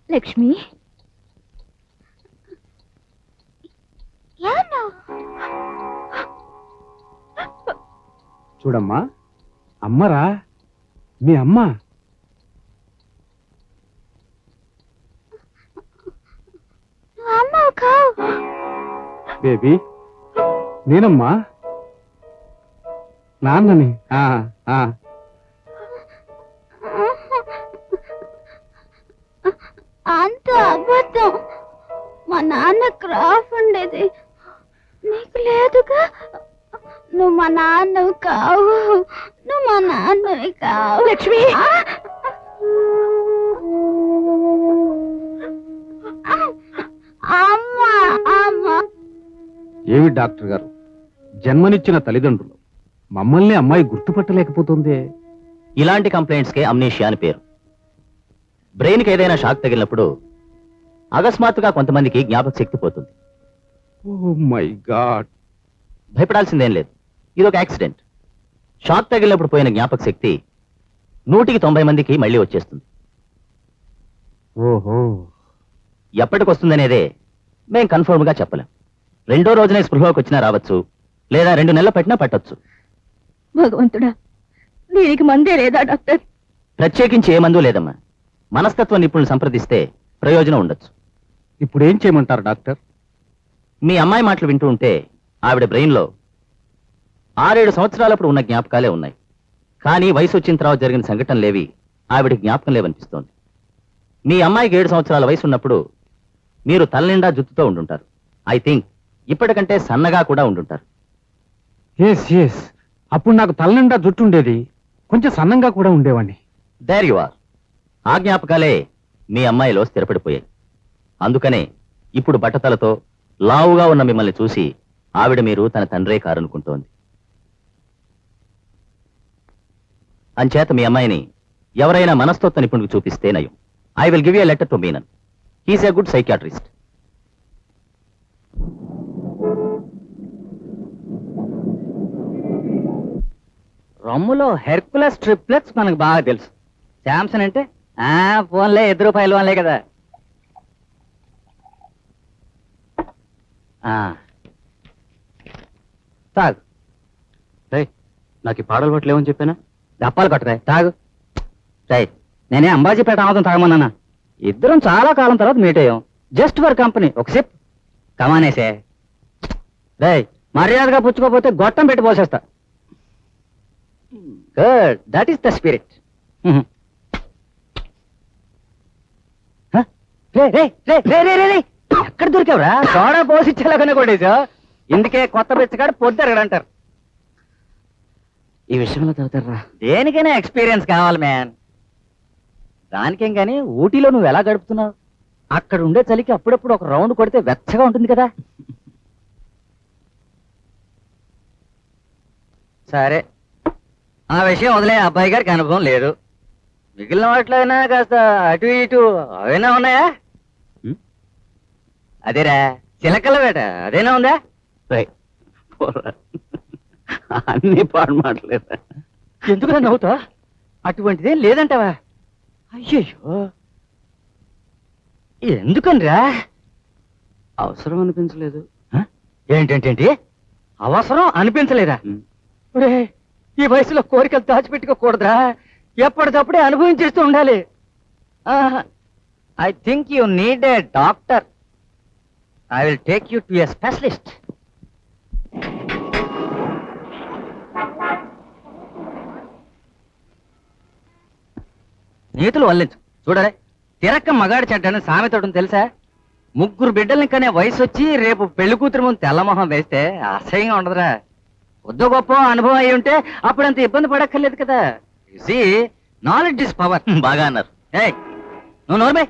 లక్ష్మి, చూడమ్మా, అమ్మరా, మీ అమ్మ. బేబీ, నేనమ్మా, నాన్నని. అంత అబద్ధం. మా నాన్న క్రాఫ్ ఉండేది, నీకు లేదుగా. నువ్వు మా నాన్నవి కావు, నువ్వు మా నాన్నవి కావు. లక్ష్మి, అమ్మా అమ్మా. ఏమి డాక్టర్ గారు, జన్మనిచ్చిన తల్లిదండ్రులు, మమ్మల్ని అమ్మాయి గుర్తుపట్టలేకపోతుంది. ఇలాంటి కంప్లైంట్స్ కే అమ్నేషియా అని పేరు. బ్రెయిన్ కి ఏదైనా షాక్ తగిలినప్పుడు అకస్మాత్తుగా కొంతమందికి జ్ఞాపక శక్తి పోతుంది. Oh my God. భయపడాల్సిందేం లేదు, ఇదొక యాక్సిడెంట్. షాక్ తగిలినప్పుడు పోయిన జ్ఞాపక శక్తి 190 మందికి మళ్ళీ వచ్చేస్తుంది. ఓహో. ఎప్పటికొస్తుందనేదే మేం కన్ఫర్మ్ గా చెప్పలేం. రెండో రోజునే స్పృహలోకి వచ్చినా రావచ్చు, లేదా 2 నెలలు పట్టినా పట్టొచ్చు. భగవంతుడా, దీనికి మందే లేదా డాక్టర్? ప్రత్యేకించి ఏ మందు లేదమ్మా. మనస్తత్వ నిపుణులు సంప్రదిస్తే ప్రయోజనం ఉండొచ్చు. ఇప్పుడు ఏం చేయమంటారు డాక్టర్? మీ అమ్మాయి మాటలు వింటూ ఉంటే ఆవిడ బ్రెయిన్లో 6-7 సంవత్సరాలప్పుడు ఉన్న జ్ఞాపకాలే ఉన్నాయి. కానీ వయసు వచ్చిన తర్వాత జరిగిన సంఘటనలేవి ఆవిడ జ్ఞాపకం లేవనిపిస్తోంది. మీ అమ్మాయికి 7 సంవత్సరాల వయసు ఉన్నప్పుడు మీరు తలనిండా జుట్టుతో ఉండుంటారు. ఐ థింక్ ఇప్పటికంటే సన్నగా కూడా ఉండుంటారు. ఎస్, అప్పుడు నాకు తలనిండా జుట్టు ఉండేది, కొంచెం సన్నంగా కూడా ఉండేవాడిని. There you are. ఆ జ్ఞాపకాలే మీ అమ్మాయిలో స్థిరపడిపోయాయి. అందుకనే ఇప్పుడు బట్టతలతో లావుగా ఉన్న మిమ్మల్ని చూసి ఆవిడ మీరు తన తండ్రే కారనుకుంటోంది. అంచేత మీ అమ్మాయిని ఎవరైనా మనస్తత్వ నిపుణుడికి చూపిస్తే నయం. I will give you a letter to Menon. He's a good psychiatrist. రమ్ములో హెర్కులస్ ట్రిప్లెట్స్ మనకు బాగా తెలుసు. శాంసన్ అంటే ఫోన్లే ₹1 వన్లే కదా. తాగు. నాకు ఈ పాడలు పట్ల ఏమని చెప్పానా? దప్పాలు కొట్టరా, తాగు. రైట్, నేనే అంబాజీపేట ఆమోదం తాగమన్నానా? ఇద్దరం చాలా కాలం తర్వాత మీట్ అయ్యాం. జస్ట్ ఫర్ కంపెనీ, ఒక సిప్. కమానేసే. రేయ్, మర్యాదగా పుచ్చుకోపోతే గొట్టం పెట్టి పోసేస్తా. Good, that is the spirit. ఎక్కడ దొరికావురా? సోడా పోసిచ్చేలాగానే కొట్టేసా. ఇందుకే కొత్త బెచ్చగాడు పొద్దురగడు అంటారు. ఈ విషయంలో చదువుతారా? దేనికైనా ఎక్స్పీరియన్స్ కావాలి మ్యాన్. దానికేం గాని ఊటీలో నువ్వు ఎలా గడుపుతున్నావు? అక్కడ ఉండే చలికి అప్పుడప్పుడు ఒక రౌండ్ కొడితే వెచ్చగా ఉంటుంది కదా. సరే, ఆ విషయం వదిలే. అబ్బాయి గారికి అనుభవం లేదు. మిగిలిన వాటిలో కాస్త అటు ఇటు అవైనా ఉన్నాయా? అదేరా చిలకల వేట, అదేనా ఉందా? అన్ని పాడు మాటలేదా? ఎందుకు నవ్వుతా? అటువంటిదేం లేదంటావా? అయ్యయ్యో, ఎందుకనిరా? అవసరం అనిపించలేదు. ఏంటంటేంటి అవసరం అనిపించలేదా? ఒరే, ఈ వయసులో కోరికలు దాచిపెట్టుకోకూడదురా, ఎప్పటికప్పుడే అనుభవించేస్తూ ఉండాలి. I think you need a doctor. I will take you to A specialist. నీతులు వల్లించు. చూడలే, తిరక్క మగాడి చెడ్డని సామెతోటం తెలుసా? 3 బిడ్డల్ని కనే వయసు వచ్చి రేపు పెళ్లి కూతురు ముందు తెల్లమొహం వేస్తే అసహ్యంగా ఉండదురా. కొద్ది గొప్ప అనుభవం అయి ఉంటే అప్పుడంత ఇబ్బంది పడక్కర్లేదు కదా. Knowledge is power. బాగా అన్నారు. ఏయ్, నువ్వు నోర్మే.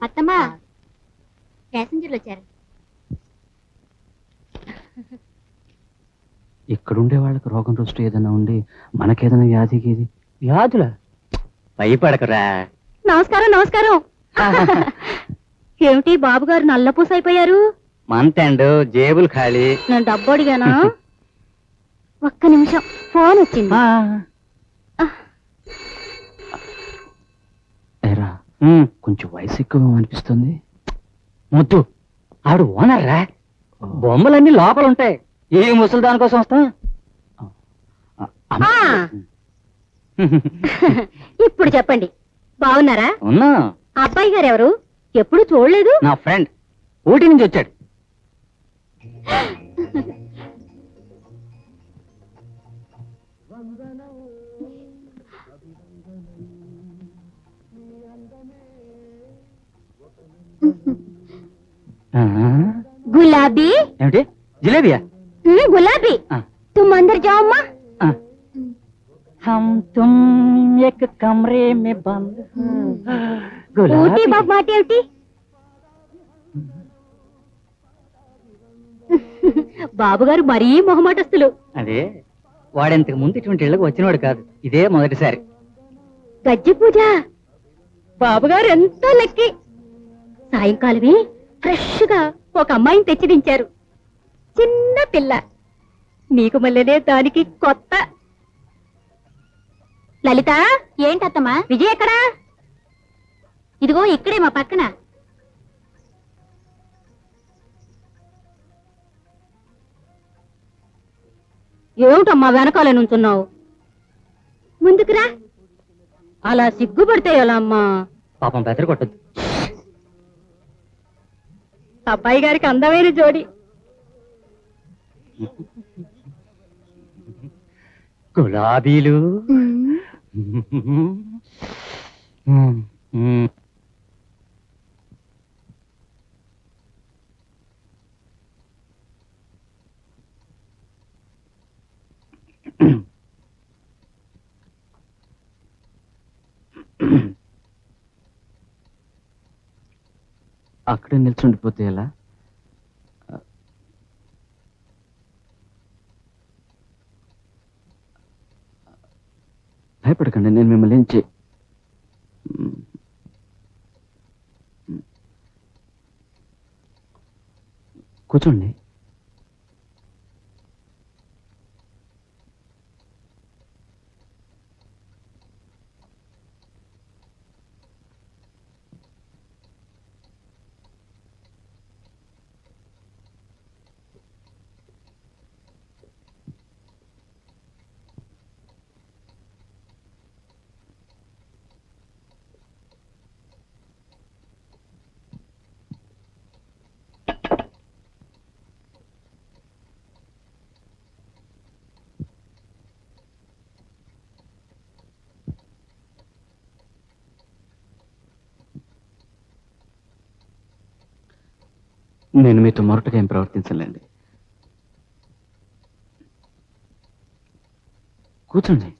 అత్తమ్మా, ప్యాసింజర్లు వచ్చారు. ఇక్కడుండే వాళ్ళకి రోగం రుష్టి ఏదైనా ఉండి మనకేదైనా వ్యాధి గీది. వ్యాధుల భయపడకురా. నమస్కారం నమస్కారం. ఏమిటి బాబు గారు నల్లపూస అయిపోయారు? మంత్ ఎండ్, జేబులు ఖాళీ. నేను డబ్బు అడిగానా? ఒక్క నిమిషం, ఫోన్ వచ్చింది. ఏరా, కొంచెం వయసు ఎక్కువ అనిపిస్తుంది. ముద్దు, ఆవిడ ఓనర్ రా. బొమ్మలన్నీ లోపల ఉంటాయి. ఏ ముసలి దానికోసం వస్తా. ఆ. ఇప్పుడు చెప్పండి, బాగున్నారా? ఉన్నా. అబ్బాయి గారు ఎవరు? ఎప్పుడు చూడలేదు. నా ఫ్రెండ్ ఊటీ నుంచి వచ్చాడు. గులాబీ. ఏమిటి, జిలేబియా? గులాబీ. ఆ. तुम अंदर जाओ अम्मा. हम तुम एक कमरे में बंद ఊటీ బాబు మాట ఏమిటి? బాబుగారు మరీ మొహమాటస్తులు. అదే, వాడింతకు ముందు ఇటువంటి ఇళ్ళకి వచ్చినవాడు కాదు, ఇదే మొదటిసారి. గజ్జి పూజ. బాబుగారు ఎంతో లక్కీ. సాయంకాలమే ఫ్రెష్ గా ఒక అమ్మాయిని తెచ్చి దించారు. చిన్న పిల్ల. నీకు మళ్ళీ దానికి కొత్త. లలిత. ఏంటత్తమ్మా? విజయ్ ఎక్కడా? ఇదిగో ఇక్కడే మా పక్కన. ఏమిటమ్మా వెనకాల నుంచున్నావు? ముందుకురా. అలా సిగ్గుపడితే ఎలా అమ్మా? పాపం బెదరు కొట్టద్దు. అబ్బాయి గారికి అందమైన జోడి. గులాబీలు. అక్కడే నిల్చుండిపోతే ఎలా? భయపడకండి, నేను మిమ్మల్ని ఏం కూర్చోండి. నేను మీతో మొరటగా ఏం ప్రవర్తించలేండి. కూర్చోండి.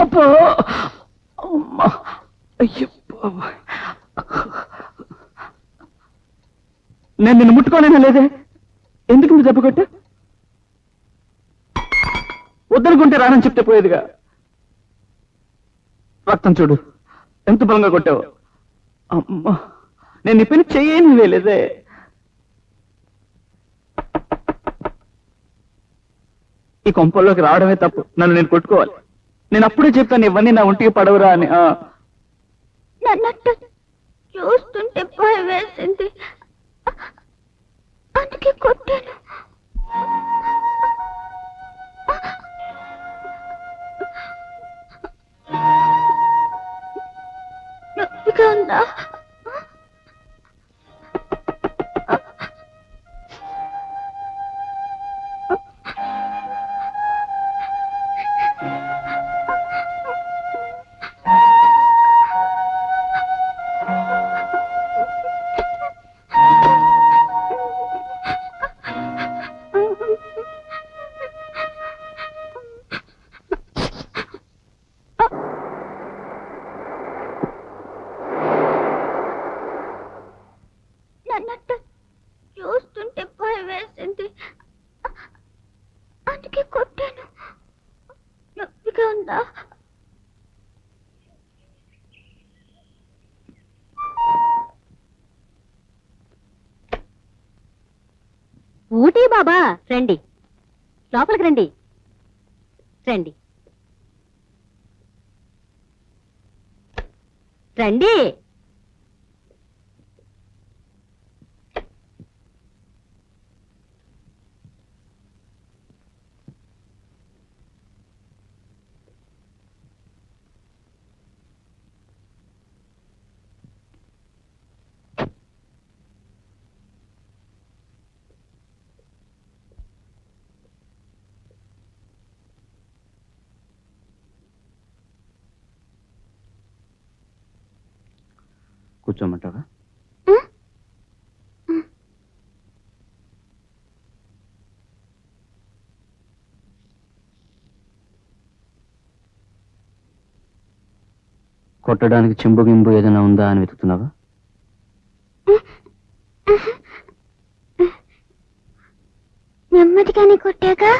అబ్బా, అమ్మా, అయ్యో బాబోయ్. నేను నిన్ను ముట్టుకోలేనా లేదే? ఎందుకు నువ్వు దెబ్బ కొట్టా? వద్దనుకుంటే రానని చెప్తే పోయేదిగా. రక్తం చూడు ఎంత బలంగా కొట్టావు. అమ్మా, నేను నీ పని చెయ్యని వేలేదే. ఈ కొంపల్లోకి రావడమే తప్పు. నన్ను నేను కొట్టుకోవాలి. నేను అప్పుడే చెప్పాను ఇవన్నీ నా ఒంటికి పడవురా అని. నన్నట్టు చూస్తుంటే భయం వేసింది, అందుకే కొట్టాను. నొప్పిగా ఉందా? నన్నట్టు చూస్తుంటే భయం వేసింది, అందుకే కొట్టాను. నొప్పిగా ఉందా? ఊటీ బాబా రండి, లోపలికి రండి. రండి రండి. కూర్చోమంటావా? కొట్టడానికి చెంబు గింబు ఏదైనా ఉందా అని వెతుకుతున్నావా? నెమ్మదిగానే కొట్టాగా.